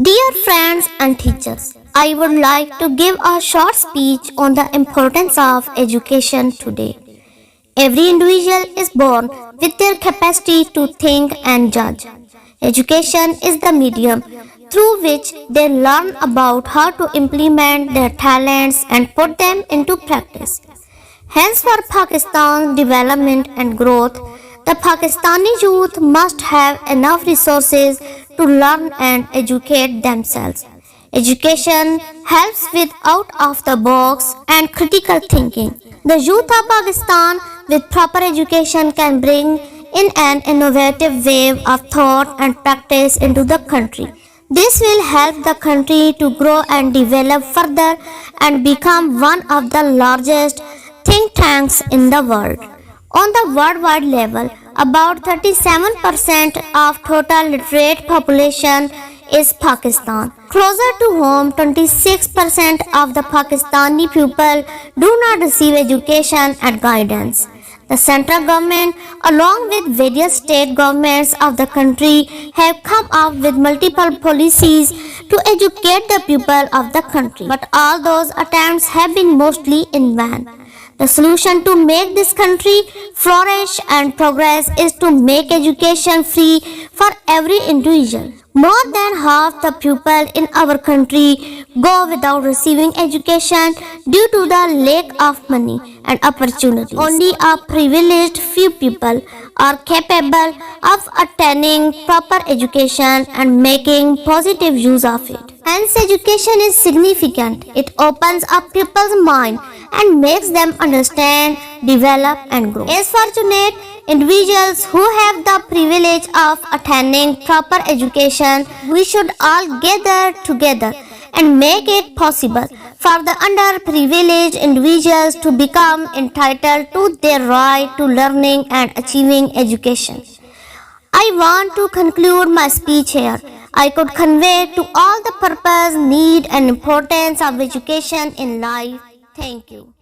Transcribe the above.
Dear friends and teachers, I would like to give a short speech on the importance of education today. Every individual is born with their capacity to think and judge. Education is the medium through which they learn about how to implement their talents and put them into practice. Hence, for Pakistan's development and growth, the Pakistani youth must have enough resources to learn and educate themselves. Education helps with out of the box and critical thinking. The youth of Pakistan with proper education can bring in an innovative wave of thought and practice into the country. This will help the country to grow and develop further and become one of the largest think tanks in the world. On the worldwide level, about 37% of total literate population is Pakistan. Closer to home, 26% of the Pakistani people do not receive education and guidance. The central government, along with various state governments of the country, have come up with multiple policies to educate the people of the country. But all those attempts have been mostly in vain. The solution to make this country flourish and progress is to make education free for every individual. More than half the people in our country go without receiving education due to the lack of money and opportunities. Only a privileged few people are capable of attaining proper education and making positive use of it. Hence, education is significant. It opens up people's mind and makes them understand, develop and grow. As fortunate individuals who have the privilege of attaining proper education, we should all gather together and make it possible for the underprivileged individuals to become entitled to their right to learning and achieving education. I want to conclude my speech here. I could convey to all the purpose, need and importance of education in life. Thank you.